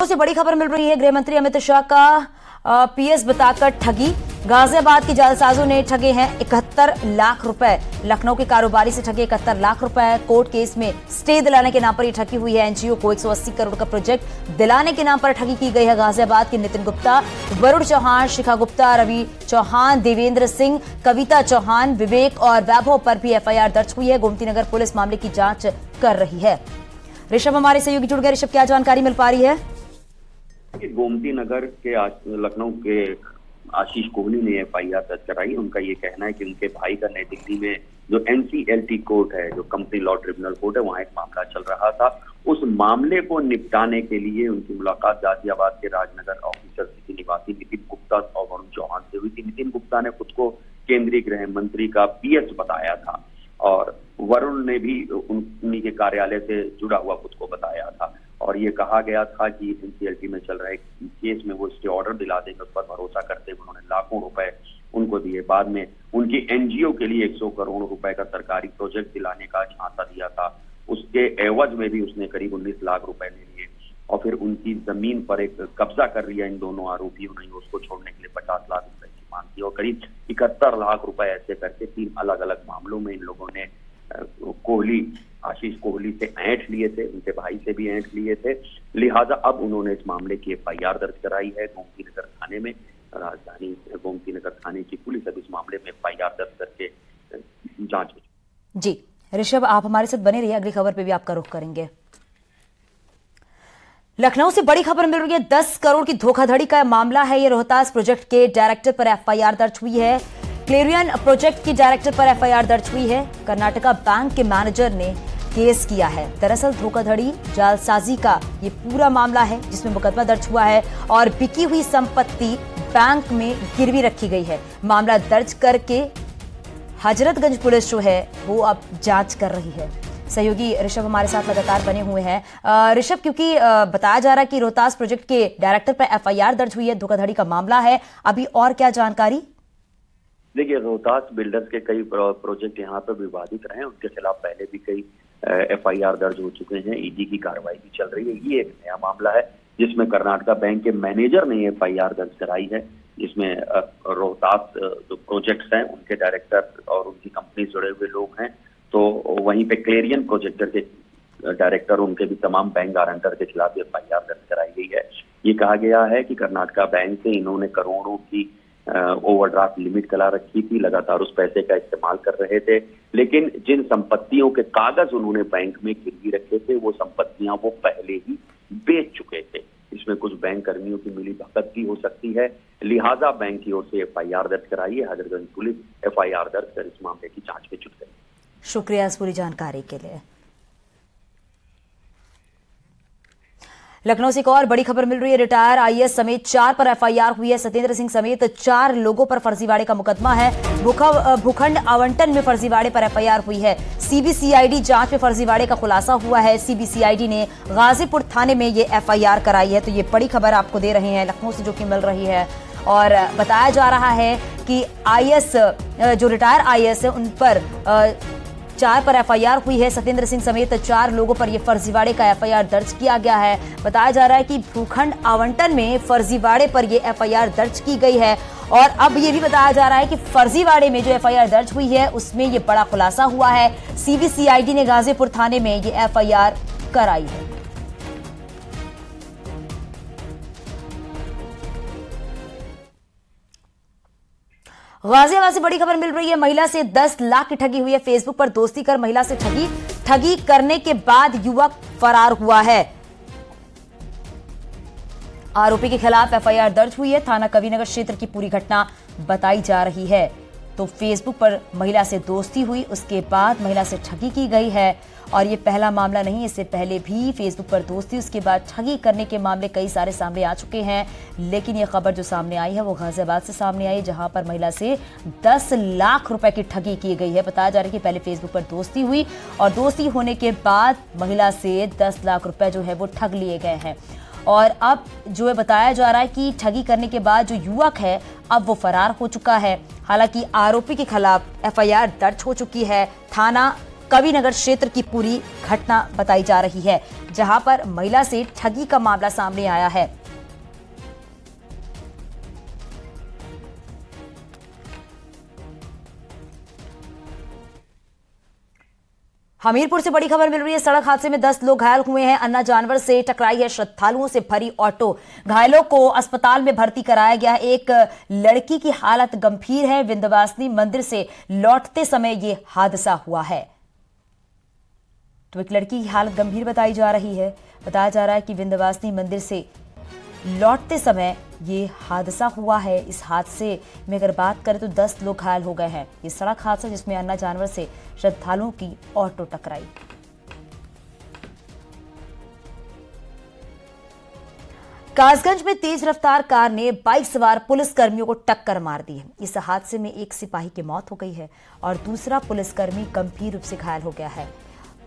से बड़ी खबर मिल रही है। गृह मंत्री अमित शाह का पीएस बताकर ठगी। गाजियाबाद के जालसाजों ने ठगे हैं 71 लाख रुपए। लखनऊ के कारोबारी से ठगे 71 लाख रुपए। कोर्ट केस में स्टे दिलाने के नाम पर यह ठगी हुई है। एनजीओ को 180 करोड़ का प्रोजेक्ट दिलाने के नाम पर ठगी की गई है। गाजियाबाद के नितिन गुप्ता, वरुण चौहान, शिखा गुप्ता, रवि चौहान, देवेंद्र सिंह, कविता चौहान, विवेक और वैभव पर भी एफआईआर दर्ज हुई है। गोमती नगर पुलिस मामले की जांच कर रही है। ऋषभ हमारे सहयोगी जुड़ गए। ऋषभ, क्या जानकारी मिल पा रही है? गोमती नगर के लखनऊ के आशीष कोहली ने एफआईआर दर्ज कराई। उनका ये कहना है कि उनके भाई का नई दिल्ली में जो एनसीएलटी कोर्ट है, जो कंपनी लॉ ट्रिब्यूनल कोर्ट है, वहां एक मामला चल रहा था। उस मामले को निपटाने के लिए उनकी मुलाकात गाजियाबाद के राजनगर ऑफिसर सिटी निवासी नितिन गुप्ता और वरुण चौहान से हुई थी। नितिन गुप्ता ने खुद को केंद्रीय गृह मंत्री का पीएस बताया था और वरुण ने भी उन्हीं के कार्यालय से जुड़ा हुआ खुद को बताया था और ये कहा गया था कि एनसीएलटी में चल रहे केस में वो स्टे ऑर्डर दिला देंगे। उस पर भरोसा करते हुए उन्होंने लाखों रुपए उनको दिए। बाद में उनकी एनजीओ के लिए 100 करोड़ रुपए का सरकारी प्रोजेक्ट दिलाने का झांसा दिया था। उसके एवज में भी उसने करीब 19 लाख रुपए ले लिए और फिर उनकी जमीन पर एक कब्जा कर लिया इन दोनों आरोपियों ने। उसको छोड़ने के लिए 50 लाख रुपए की मांग की और करीब 71 लाख रुपए ऐसे करके 3 अलग अलग मामलों में इन लोगों ने आशीष कोहली से ऐंठ लिए थे, उनके भाई से भी ऐंठ लिए थे। लिहाजा अब उन्होंने इस मामले की एफआईआर दर्ज कराई है गोमती नगर थाने में। राजधानी गोमती नगर थाने की पुलिस अब इस मामले में एफआईआर दर्ज करके जांच में। जी ऋषभ, आप हमारे साथ बने रहिए, अगली खबर पे भी आपका रुख करेंगे। लखनऊ से बड़ी खबर मिल रही है। 10 करोड़ की धोखाधड़ी का मामला है। ये रोहतास प्रोजेक्ट के डायरेक्टर पर एफआईआर दर्ज हुई है। क्लेरियन प्रोजेक्ट की डायरेक्टर पर एफआईआर दर्ज हुई है। कर्नाटका बैंक के मैनेजर ने केस किया है। दरअसल धोखाधड़ी जालसाजी का ये पूरा मामला है जिसमें मुकदमा दर्ज हुआ है और बिकी हुई संपत्ति बैंक में गिरवी रखी गई है। मामला दर्ज करके हजरतगंज पुलिस जो है वो अब जांच कर रही है। सहयोगी ऋषभ हमारे साथ लगातार बने हुए हैं। ऋषभ, क्योंकि बताया जा रहा है कि रोहतास प्रोजेक्ट के डायरेक्टर पर एफआईआर दर्ज हुई है, धोखाधड़ी का मामला है, अभी और क्या जानकारी? देखिए, रोहतास बिल्डर्स के कई प्रोजेक्ट यहाँ पर विवादित रहे। उनके खिलाफ पहले भी कई एफआईआर दर्ज हो चुके हैं। ईडी की कार्रवाई भी चल रही है। ये एक नया मामला है जिसमें कर्नाटका बैंक के मैनेजर ने एफआईआर दर्ज कराई है, जिसमें रोहतास जो प्रोजेक्ट्स हैं उनके डायरेक्टर और उनकी कंपनी जुड़े हुए लोग हैं। तो वहीं पे क्लेरियन प्रोजेक्टर के डायरेक्टर, उनके भी तमाम बैंक गारंटर के खिलाफ एफआईआर दर्ज कराई गई है। ये कहा गया है कि कर्नाटका बैंक से इन्होंने करोड़ों की ओवरड्राफ्ट लिमिट करा रखी थी, लगातार उस पैसे का इस्तेमाल कर रहे थे। लेकिन जिन संपत्तियों के कागज उन्होंने बैंक में गिरवी रखे थे वो संपत्तियां वो पहले ही बेच चुके थे। इसमें कुछ बैंक कर्मियों की मिली भगत भी हो सकती है। लिहाजा बैंक की ओर से एफआईआर दर्ज कराई है। हजरतगंज पुलिस एफआईआर दर्ज कर इस मामले की जांच में जुट गई। शुक्रिया इस पूरी जानकारी के लिए। लखनऊ से एक और बड़ी खबर मिल रही है। रिटायर आईएएस समेत 4 पर एफआईआर हुई है। सत्येंद्र सिंह समेत 4 लोगों पर फर्जीवाड़े का मुकदमा है। भूखंड आवंटन में फर्जीवाड़े पर एफआईआर हुई है। सीबीसीआईडी जांच में फर्जीवाड़े का खुलासा हुआ है। सीबीसीआईडी ने गाजीपुर थाने में ये एफआईआर कराई है। तो ये बड़ी खबर आपको दे रहे हैं लखनऊ से जो कि मिल रही है और बताया जा रहा है कि आईएएस जो रिटायर आईएएस है उन पर 4 पर एफआईआर हुई है। सत्येंद्र सिंह समेत 4 लोगों पर यह फर्जीवाड़े का एफआईआर दर्ज किया गया है। बताया जा रहा है कि भूखंड आवंटन में फर्जीवाड़े पर यह एफआईआर दर्ज की गई है और अब यह भी बताया जा रहा है कि फर्जीवाड़े में जो एफआईआर दर्ज हुई है उसमें यह बड़ा खुलासा हुआ है। सीबीसीआईडी ने गाजीपुर थाने में यह एफआईआर कराई है। गाजियाबाद से बड़ी खबर मिल रही है। महिला से 10 लाख की ठगी हुई है। फेसबुक पर दोस्ती कर महिला से ठगी करने के बाद युवक फरार हुआ है। आरोपी के खिलाफ एफआईआर दर्ज हुई है। थाना कविनगर क्षेत्र की पूरी घटना बताई जा रही है। तो फेसबुक पर महिला से दोस्ती हुई, उसके बाद महिला से ठगी की गई है और ये पहला मामला नहीं, इससे पहले भी फेसबुक पर दोस्ती उसके बाद ठगी करने के मामले कई सारे सामने आ चुके हैं। लेकिन ये खबर जो सामने आई है वो गाजियाबाद से सामने आई, जहां पर महिला से 10 लाख रुपए की ठगी की गई है। बताया जा रहा है कि पहले फेसबुक पर दोस्ती हुई और दोस्ती होने के बाद महिला से 10 लाख रुपए जो है वो ठग लिए गए हैं और अब जो है बताया जा रहा है कि ठगी करने के बाद जो युवक है अब वो फरार हो चुका है। हालांकि आरोपी के खिलाफ एफआईआर दर्ज हो चुकी है। थाना कविनगर क्षेत्र की पूरी घटना बताई जा रही है, जहां पर महिला से ठगी का मामला सामने आया है। हमीरपुर से बड़ी खबर मिल रही है। सड़क हादसे में 10 लोग घायल हुए हैं। अन्ना जानवर से टकराई है श्रद्धालुओं से भरी ऑटो। घायलों को अस्पताल में भर्ती कराया गया है। एक लड़की की हालत गंभीर है। विंध्यवासिनी मंदिर से लौटते समय यह हादसा हुआ है। तो एक लड़की की हालत गंभीर बताई जा रही है। बताया जा रहा है कि विंध्यवासिनी मंदिर से लौटते समय ये हादसा हुआ है। इस हादसे में अगर बात करें तो 10 लोग घायल हो गए हैं। ये सड़क हादसा जिसमें अन्ना जानवर से श्रद्धालुओं की ऑटो टकराई। कासगंज में तेज रफ्तार कार ने बाइक सवार पुलिसकर्मियों को टक्कर मार दी है। इस हादसे में एक सिपाही की मौत हो गई है और दूसरा पुलिसकर्मी गंभीर रूप से घायल हो गया है।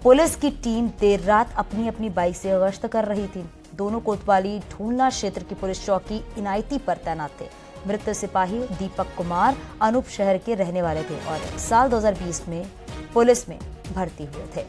पुलिस की टीम देर रात अपनी अपनी बाइक से गश्त कर रही थी। दोनों कोतवाली ढूंढना क्षेत्र की पुलिस चौकी इनायती पर तैनात थे। मृत सिपाही दीपक कुमार अनूप शहर के रहने वाले थे और साल 2020 में पुलिस में भर्ती हुए थे।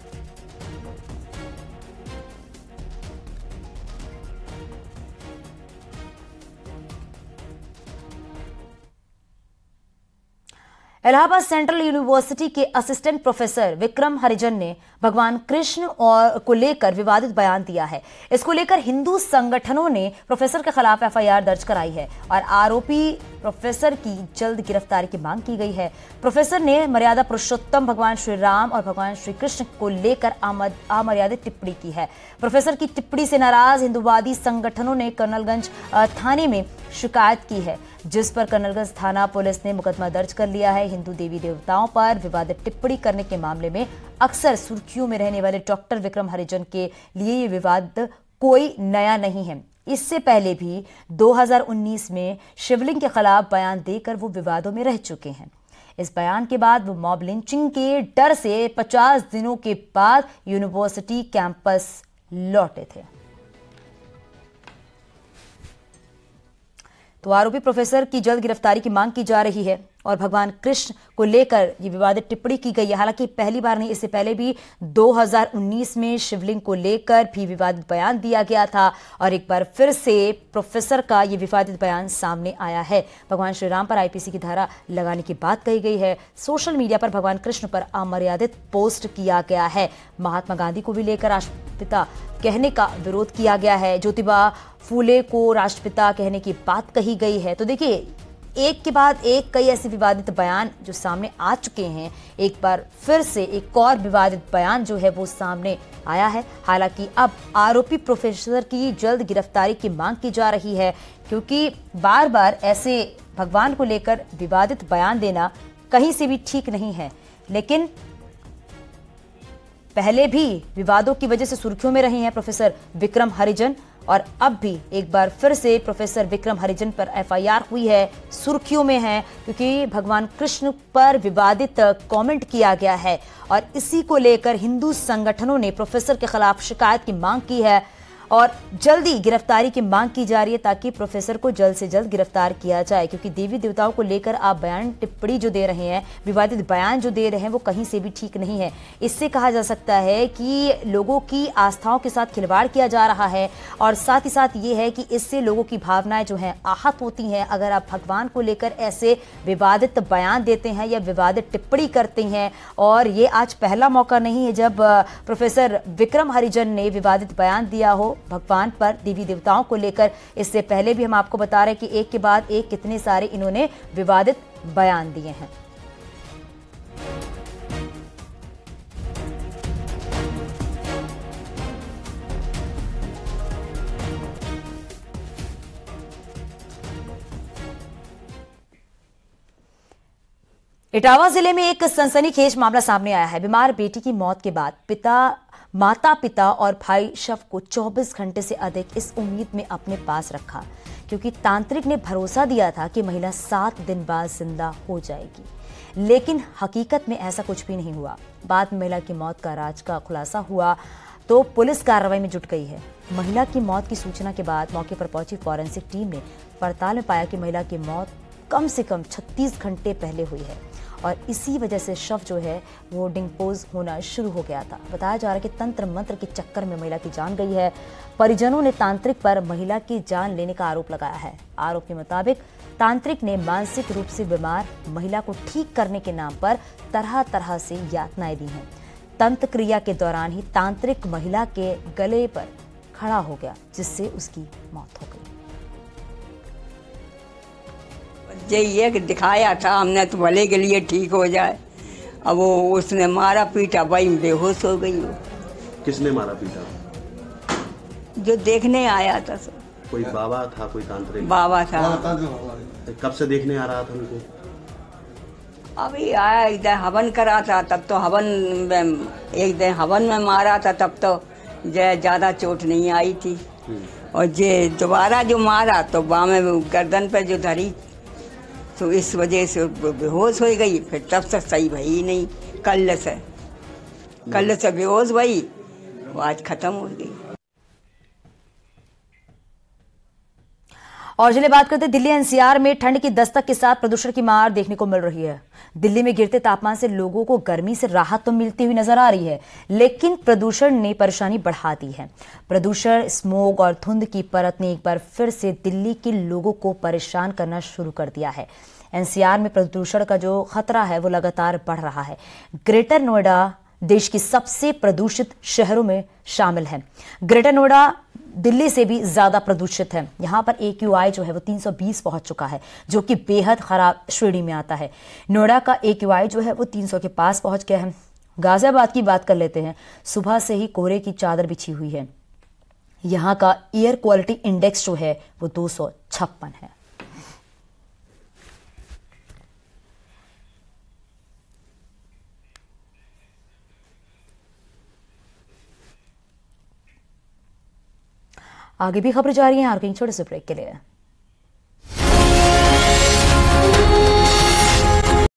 इलाहाबाद सेंट्रल यूनिवर्सिटी के असिस्टेंट प्रोफेसर विक्रम हरिजन ने भगवान कृष्ण और को लेकर विवादित बयान दिया है। इसको लेकर हिंदू संगठनों ने प्रोफेसर के खिलाफ एफआईआर दर्ज कराई है और आरोपी प्रोफेसर की जल्द गिरफ्तारी की मांग की गई है। प्रोफेसर ने मर्यादा पुरुषोत्तम भगवान श्री राम और भगवान श्री कृष्ण को लेकर अमर्यादित टिप्पणी की है। प्रोफेसर की टिप्पणी से नाराज हिंदूवादी संगठनों ने कर्नलगंज थाने में शिकायत की है, जिस पर कर्नलगंज थाना पुलिस ने मुकदमा दर्ज कर लिया है। हिंदू देवी देवताओं पर विवादित टिप्पणी करने के मामले में अक्सर सुर्खियों में रहने वाले डॉक्टर विक्रम हरिजन के लिए ये विवाद कोई नया नहीं है। इससे पहले भी 2019 में शिवलिंग के खिलाफ बयान देकर वो विवादों में रह चुके हैं। इस बयान के बाद वो मॉब लिंचिंग के डर से 50 दिनों के बाद यूनिवर्सिटी कैंपस लौटे थे। तो आरोपी प्रोफेसर की जल्द गिरफ्तारी की मांग की जा रही है और भगवान कृष्ण को लेकर ये विवादित टिप्पणी की गई है। हालांकि पहली बार नहीं, इससे पहले भी 2019 में शिवलिंग को लेकर भी विवादित बयान दिया गया था और एक बार फिर से प्रोफेसर का ये विवादित बयान सामने आया है। भगवान श्री राम पर आईपीसी की धारा लगाने की बात कही गई है। सोशल मीडिया पर भगवान कृष्ण पर अमर्यादित पोस्ट किया गया है। महात्मा गांधी को भी लेकर राष्ट्रपिता कहने का विरोध किया गया है। ज्योतिबा फूले को राष्ट्रपिता कहने की बात कही गई है। तो देखिए, एक के बाद एक कई ऐसे विवादित बयान जो सामने आ चुके हैं। एक बार फिर से एक और विवादित बयान जो है वो सामने आया है। हालांकि अब आरोपी प्रोफेसर की जल्द गिरफ्तारी की मांग की जा रही है, क्योंकि बार बार ऐसे भगवान को लेकर विवादित बयान देना कहीं से भी ठीक नहीं है। लेकिन पहले भी विवादों की वजह से सुर्खियों में रहे हैं प्रोफेसर विक्रम हरिजन और अब भी एक बार फिर से प्रोफेसर विक्रम हरिजन पर एफआईआर हुई है, सुर्खियों में है, क्योंकि भगवान कृष्ण पर विवादित कमेंट किया गया है और इसी को लेकर हिंदू संगठनों ने प्रोफेसर के खिलाफ शिकायत की मांग की है और जल्दी गिरफ्तारी की मांग की जा रही है ताकि प्रोफेसर को जल्द से जल्द गिरफ्तार किया जाए। क्योंकि देवी देवताओं को लेकर आप बयान टिप्पणी जो दे रहे हैं, विवादित बयान जो दे रहे हैं, वो कहीं से भी ठीक नहीं है। इससे कहा जा सकता है कि लोगों की आस्थाओं के साथ खिलवाड़ किया जा रहा है और साथ ही साथ ये है कि इससे लोगों की भावनाएं जो हैं आहत होती हैं। अगर आप भगवान को लेकर ऐसे विवादित बयान देते हैं या विवादित टिप्पणी करते हैं, और ये आज पहला मौका नहीं है जब प्रोफेसर विक्रम हरिजन ने विवादित बयान दिया हो भगवान पर, देवी देवताओं को लेकर। इससे पहले भी हम आपको बता रहे हैं कि एक के बाद एक कितने सारे इन्होंने विवादित बयान दिए हैं। इटावा जिले में एक सनसनीखेज मामला सामने आया है। बीमार बेटी की मौत के बाद माता पिता और भाई शव को 24 घंटे से अधिक इस उम्मीद में अपने पास रखा, क्योंकि तांत्रिक ने भरोसा दिया था कि महिला 7 दिन बाद जिंदा हो जाएगी। लेकिन हकीकत में ऐसा कुछ भी नहीं हुआ। बाद में महिला की मौत का राज का खुलासा हुआ तो पुलिस कार्रवाई में जुट गई है। महिला की मौत की सूचना के बाद मौके पर पहुंची फॉरेंसिक टीम ने पड़ताल में पाया कि महिला की मौत कम से कम 36 घंटे पहले हुई है और इसी वजह से शव जो है वो डिंपोज होना शुरू हो गया था। बताया जा रहा है कि तंत्र मंत्र के चक्कर में महिला की जान गई है। परिजनों ने तांत्रिक पर महिला की जान लेने का आरोप लगाया है। आरोप के मुताबिक तांत्रिक ने मानसिक रूप से बीमार महिला को ठीक करने के नाम पर तरह तरह से यातनाएं दी हैं। तंत्र क्रिया के दौरान ही तांत्रिक महिला के गले पर खड़ा हो गया, जिससे उसकी मौत हो गई। ये कि दिखाया था हमने तो भले के लिए ठीक हो जाए। अब वो उसने मारा पीटा, भाई बेहोश हो गई। वो किसने मारा पीटा? जो देखने आया था सर। कोई बाबा था, कोई तांत्रिक बाबा था। कब से देखने आ रहा था उनको? अभी आया, इधर हवन करा था, तब तो हवन में एक दिन हवन में मारा था, तब तो ज्यादा चोट नहीं आई थी। और जे दोबारा जो मारा तो बाँ में गर्दन पे जो धरी, तो इस वजह से बेहोश हो गई। फिर तब से सही भई नहीं। कल से बेहोश भई, वो आज खत्म हो गई। और चलिए बात करते हैं दिल्ली एनसीआर में ठंड की दस्तक के साथ प्रदूषण की मार देखने को मिल रही है। दिल्ली में गिरते तापमान से लोगों को गर्मी से राहत तो मिलती हुई नजर आ रही है, लेकिन प्रदूषण ने परेशानी बढ़ा दी है। प्रदूषण, स्मोग और धुंध की परत ने एक बार फिर से दिल्ली के लोगों को परेशान करना शुरू कर दिया है। एनसीआर में प्रदूषण का जो खतरा है वो लगातार बढ़ रहा है। ग्रेटर नोएडा देश की सबसे प्रदूषित शहरों में शामिल है। ग्रेटर नोएडा दिल्ली से भी ज्यादा प्रदूषित है। यहां पर AQI जो है वो 320 पहुंच चुका है, जो कि बेहद खराब श्रेणी में आता है। नोएडा का AQI जो है वो 300 के पास पहुंच गया है। गाजियाबाद की बात कर लेते हैं। सुबह से ही कोहरे की चादर बिछी हुई है। यहां का एयर क्वालिटी इंडेक्स जो है वो 256 है। आगे भी खबर जारी है। छोटे से ब्रेक के लिए